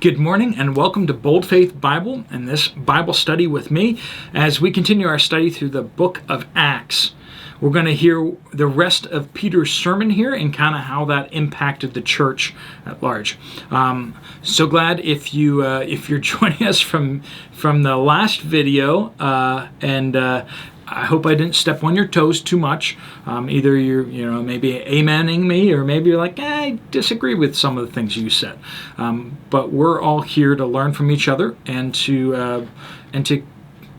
Good morning and welcome to Bold Faith Bible and this Bible study with me as we continue our study through the book of Acts. We're going to hear the rest of Peter's sermon here and kind of how that impacted the church at large. So glad if you're joining us from the last video, and I hope I didn't step on your toes too much. Either you're maybe amening me, or maybe you're like, I disagree with some of the things you said. But we're all here to learn from each other and to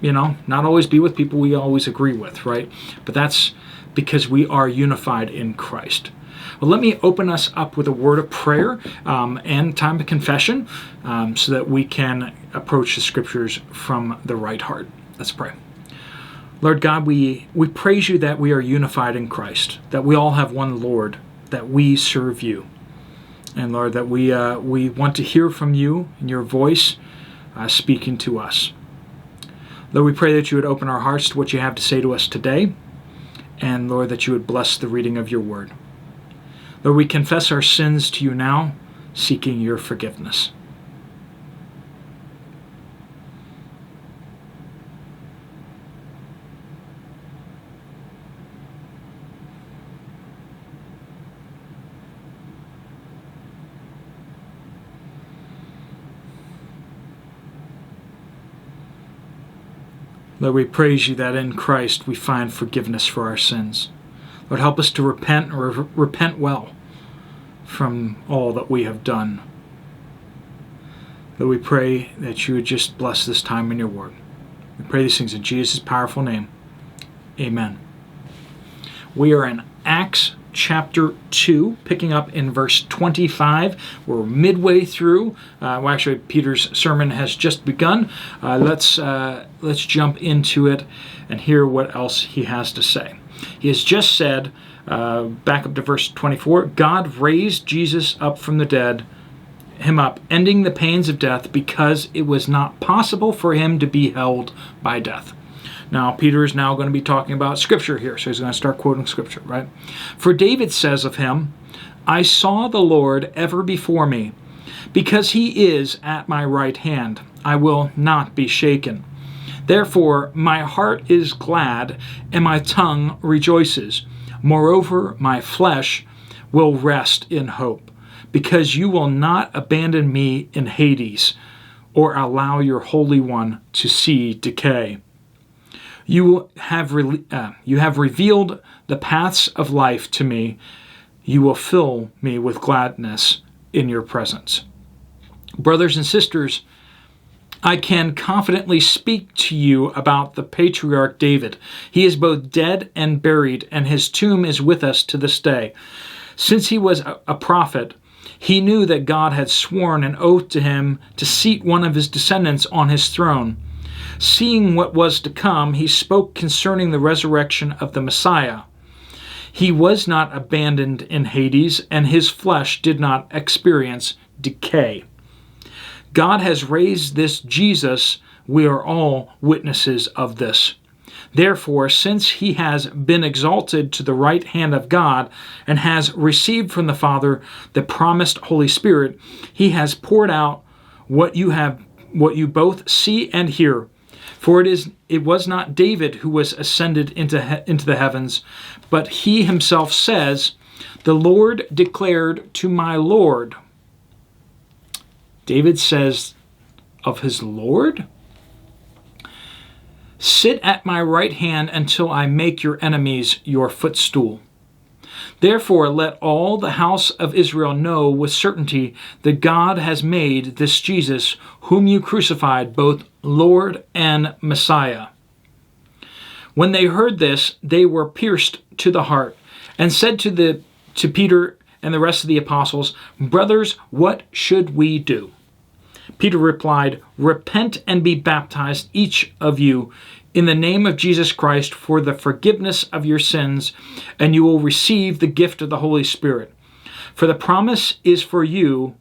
not always be with people we always agree with, right? But that's because we are unified in Christ. Well, let me open us up with a word of prayer and time of confession so that we can approach the scriptures from the right heart. Let's pray. Lord God, we praise you that we are unified in Christ, that we all have one Lord, that we serve you. And Lord, that we want to hear from you and your voice speaking to us. Lord, we pray that you would open our hearts to what you have to say to us today. And Lord, that you would bless the reading of your word. Lord, we confess our sins to you now, seeking your forgiveness. Lord, we praise you that in Christ we find forgiveness for our sins. Lord, help us to repent well from all that we have done. Lord, we pray that you would just bless this time in your word. We pray these things in Jesus' powerful name. Amen. We are in Acts chapter 2, picking up in verse 25. We're midway through. Actually, Peter's sermon has just begun. Let's jump into it and hear what else he has to say. He has just said, back up to verse 24, God raised Jesus up from the dead, ending the pains of death because it was not possible for him to be held by death. Now, Peter is now going to be talking about Scripture here, so he's going to start quoting Scripture, right? For David says of him, I saw the Lord ever before me. Because he is at my right hand, I will not be shaken. Therefore, my heart is glad, and my tongue rejoices. Moreover, my flesh will rest in hope, because you will not abandon me in Hades, or allow your Holy One to see decay. You have revealed the paths of life to me. You will fill me with gladness in your presence. Brothers and sisters, I can confidently speak to you about the patriarch David. He is both dead and buried, and his tomb is with us to this day. Since he was a prophet, he knew that God had sworn an oath to him to seat one of his descendants on his throne. Seeing what was to come, he spoke concerning the resurrection of the Messiah. He was not abandoned in Hades, and his flesh did not experience decay. God has raised this Jesus. We are all witnesses of this. Therefore, since he has been exalted to the right hand of God and has received from the Father the promised Holy Spirit, he has poured out what you both see and hear. For it was not David who was ascended into the heavens, but he himself says, the Lord declared to my Lord. David says of his Lord, sit at my right hand until I make your enemies your footstool. Therefore, let all the house of Israel know with certainty that God has made this Jesus, whom you crucified, both Lord and Messiah. When they heard this, they were pierced to the heart, and said to Peter and the rest of the apostles, Brothers, what should we do? Peter replied, Repent and be baptized, each of you, in the name of Jesus Christ for the forgiveness of your sins, and you will receive the gift of the Holy Spirit. For the promise is for you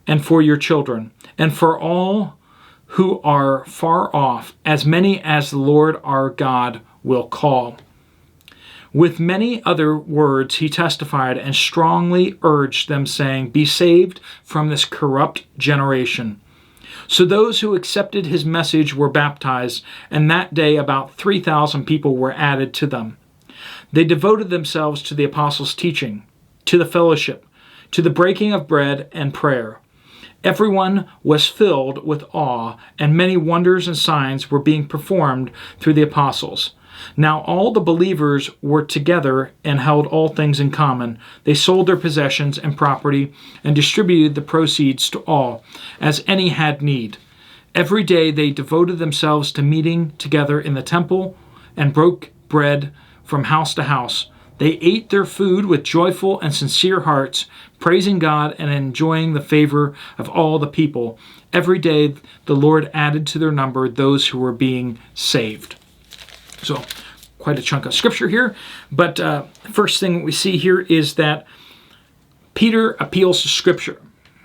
and for your children, and for all who are far off, as many as the Lord our God will call. With many other words he testified and strongly urged them, saying, "Be saved from this corrupt generation." So those who accepted his message were baptized, and that day about 3,000 people were added to them. They devoted themselves to the apostles' teaching, to the fellowship, to the breaking of bread and prayer. Everyone was filled with awe, and many wonders and signs were being performed through the apostles. Now all the believers were together and held all things in common. They sold their possessions and property and distributed the proceeds to all, as any had need. Every day they devoted themselves to meeting together in the temple and broke bread from house to house. They ate their food with joyful and sincere hearts, praising God and enjoying the favor of all the people. Every day the Lord added to their number those who were being saved. So, quite a chunk of scripture here. But first thing we see here is that Peter appeals to scripture.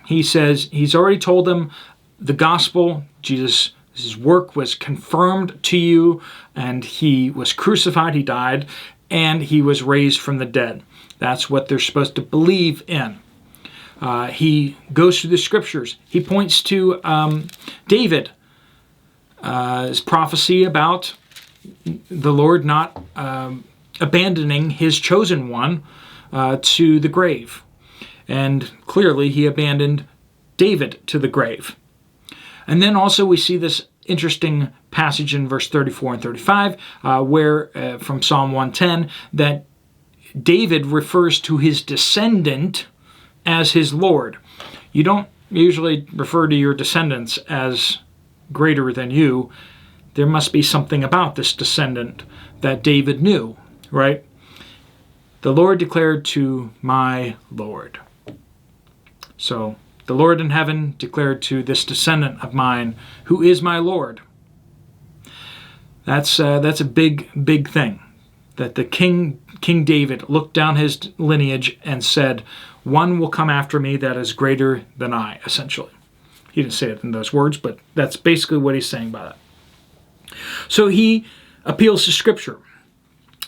He says he's already told them the gospel. Jesus' work was confirmed to you, and he was crucified, he died, and he was raised from the dead. That's what they're supposed to believe in. He goes through the scriptures. He points to David, his prophecy about the Lord not abandoning his chosen one to the grave. And clearly he abandoned David to the grave. And then also we see this interesting passage in verse 34 and 35 where from Psalm 110 that David refers to his descendant as his Lord. You don't usually refer to your descendants as greater than you. There must be something about this descendant that David knew, right? The Lord declared to my Lord. So the Lord in heaven declared to this descendant of mine, who is my Lord. That's a big thing. That the King David looked down his lineage and said, "One will come after me that is greater than I," essentially. He didn't say it in those words, but that's basically what he's saying by that. So he appeals to Scripture,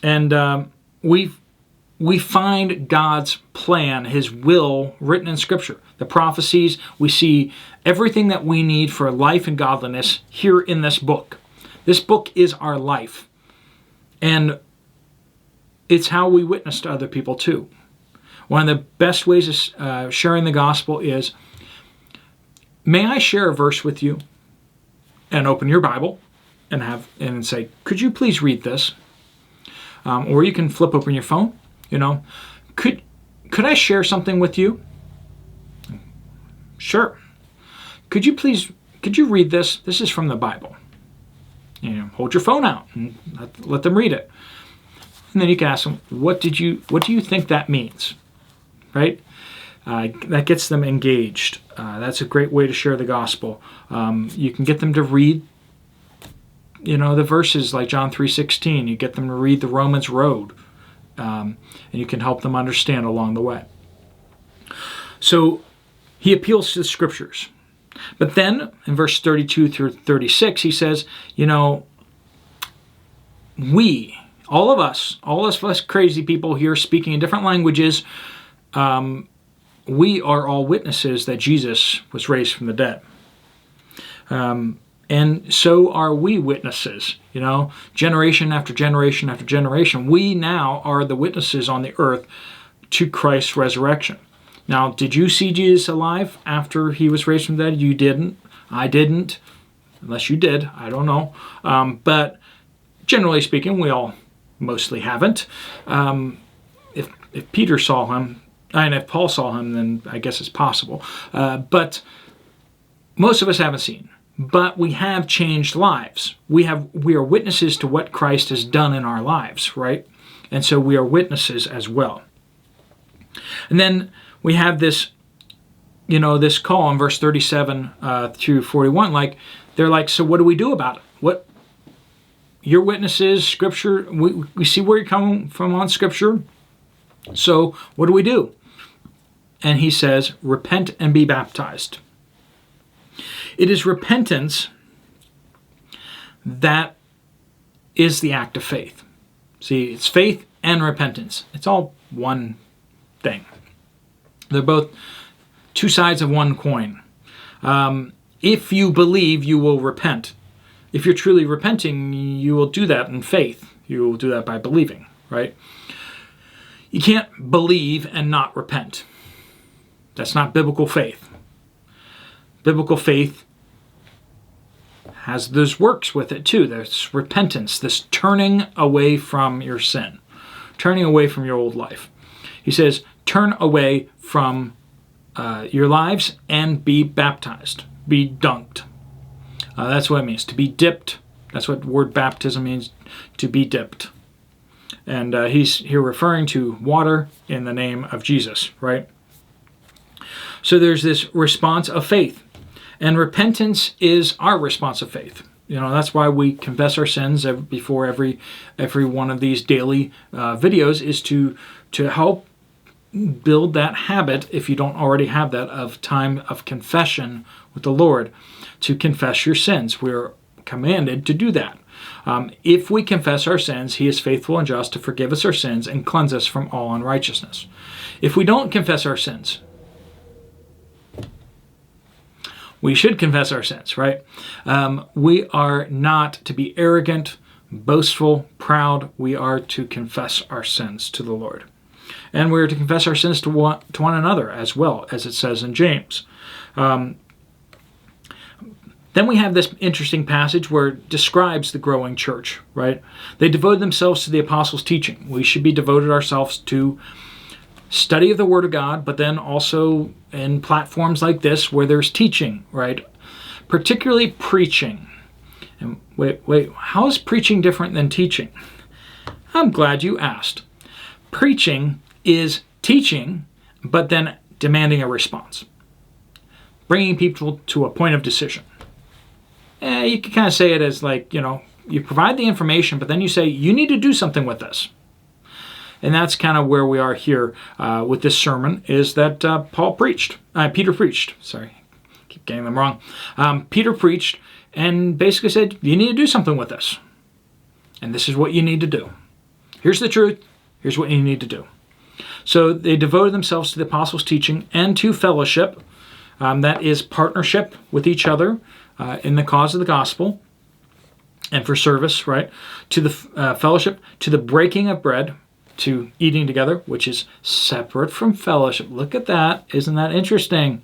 and we find God's plan, His will, written in Scripture. The prophecies, we see everything that we need for life and godliness here in this book. This book is our life, and it's how we witness to other people too. One of the best ways of sharing the gospel is, may I share a verse with you? And open your Bible and say, could you please read this? Or you can flip open your phone. Could I share something with you? Sure. Could you read this? This is from the Bible. Hold your phone out and let them read it. And then you can ask them, what do you think that means? Right? That gets them engaged. That's a great way to share the gospel. You can get them to read the verses like John 3:16. You get them to read the Romans Road. And you can help them understand along the way. So he appeals to the Scriptures. But then in verse 32 through 36, he says, we, all of us crazy people here speaking in different languages, we are all witnesses that Jesus was raised from the dead. And so are we witnesses, generation after generation after generation. We now are the witnesses on the earth to Christ's resurrection. Now, did you see Jesus alive after he was raised from the dead? You didn't. I didn't. Unless you did. I don't know. But generally speaking, we all mostly haven't. If Peter saw him, and if Paul saw him, then I guess it's possible. But most of us haven't seen. But we have changed lives. We are witnesses to what Christ has done in our lives, right? And so we are witnesses as well. And then we have this, this call in verse 37 through 41. They're like, so what do we do about it? What? Your witnesses, Scripture, we see where you're coming from on Scripture. So what do we do? And he says, repent and be baptized. It is repentance that is the act of faith. See, it's faith and repentance. It's all one thing. They're both two sides of one coin. If you believe, you will repent. If you're truly repenting, you will do that in faith. You will do that by believing, right? You can't believe and not repent. That's not biblical faith. Biblical faith has those works with it too. There's repentance, this turning away from your sin, turning away from your old life. He says, turn away from your lives and be baptized, be dunked. That's what it means, to be dipped. That's what the word baptism means, to be dipped. And he's here referring to water in the name of Jesus, right? So there's this response of faith. And repentance is our response of faith. That's why we confess our sins before every one of these daily videos, is to help build that habit, if you don't already have that, of time of confession with the Lord, to confess your sins. We're commanded to do that. If we confess our sins, he is faithful and just to forgive us our sins and cleanse us from all unrighteousness. If we don't confess our sins, we should confess our sins, right? We are not to be arrogant, boastful, proud. We are to confess our sins to the Lord. And we are to confess our sins to one another as well, as it says in James. Then we have this interesting passage where it describes the growing church, right? They devoted themselves to the apostles' teaching. We should be devoted ourselves to study of the Word of God, but then also in platforms like this where there's teaching, right? Particularly preaching. And wait, how is preaching different than teaching? I'm glad you asked. Preaching is teaching, but then demanding a response. Bringing people to a point of decision. You can kind of say it as like, you provide the information, but then you say, you need to do something with this. And that's kind of where we are here with this sermon, is that Peter preached. Sorry, keep getting them wrong. Peter preached and basically said, you need to do something with this. And this is what you need to do. Here's the truth. Here's what you need to do. So they devoted themselves to the apostles' teaching and to fellowship. That is partnership with each other in the cause of the gospel and for service, right? To the fellowship, to the breaking of bread, to eating together, which is separate from fellowship. Look at that. Isn't that interesting?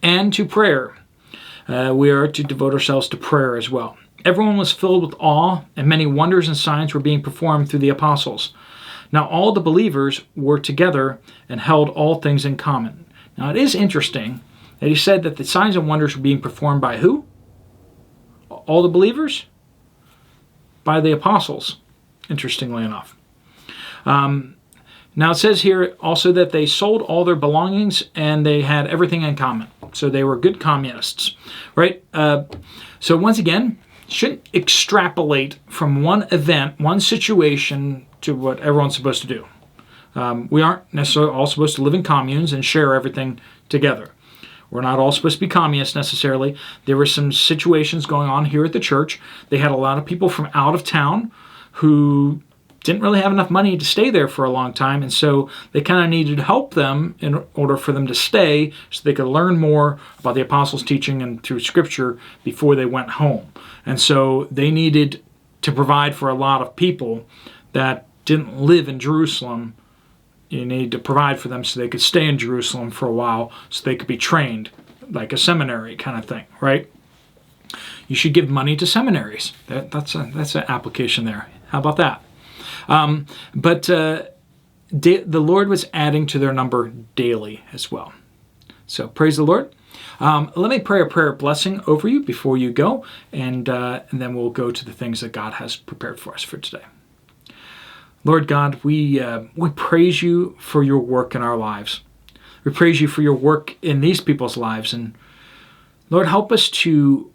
And to prayer. We are to devote ourselves to prayer as well. Everyone was filled with awe, and many wonders and signs were being performed through the apostles. Now all the believers were together and held all things in common. Now it is interesting that he said that the signs and wonders were being performed by who? All the believers? By the apostles, interestingly enough. Now it says here also that they sold all their belongings and they had everything in common. So they were good communists, right? So once again, shouldn't extrapolate from one event, one situation to what everyone's supposed to do. We aren't necessarily all supposed to live in communes and share everything together. We're not all supposed to be communists necessarily. There were some situations going on here at the church. They had a lot of people from out of town who didn't really have enough money to stay there for a long time, and so they kind of needed to help them in order for them to stay so they could learn more about the apostles' teaching and through Scripture before they went home. And so they needed to provide for a lot of people that didn't live in Jerusalem. You need to provide for them so they could stay in Jerusalem for a while so they could be trained, like a seminary kind of thing, right? You should give money to seminaries. That's an application there. How about that? But the Lord was adding to their number daily as well. So praise the Lord. Let me pray a prayer of blessing over you before you go, and then we'll go to the things that God has prepared for us for today. Lord God, we praise you for your work in our lives. We praise you for your work in these people's lives. And Lord, help us to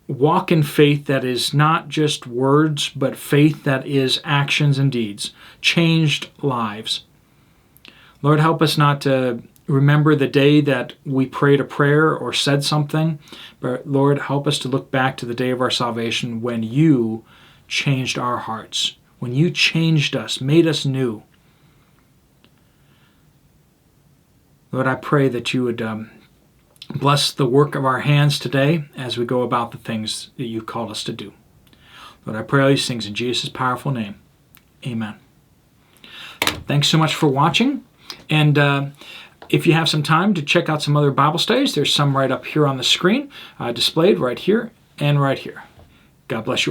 walk in faith that is not just words, but faith that is actions and deeds, changed lives. Lord, help us not to remember the day that we prayed a prayer or said something, but Lord, help us to look back to the day of our salvation when you changed our hearts, when you changed us, made us new. Lord, I pray that you would bless the work of our hands today as we go about the things that you called us to do. Lord, I pray all these things in Jesus' powerful name. Amen. Thanks so much for watching. And if you have some time to check out some other Bible studies, there's some right up here on the screen, displayed right here and right here. God bless you all.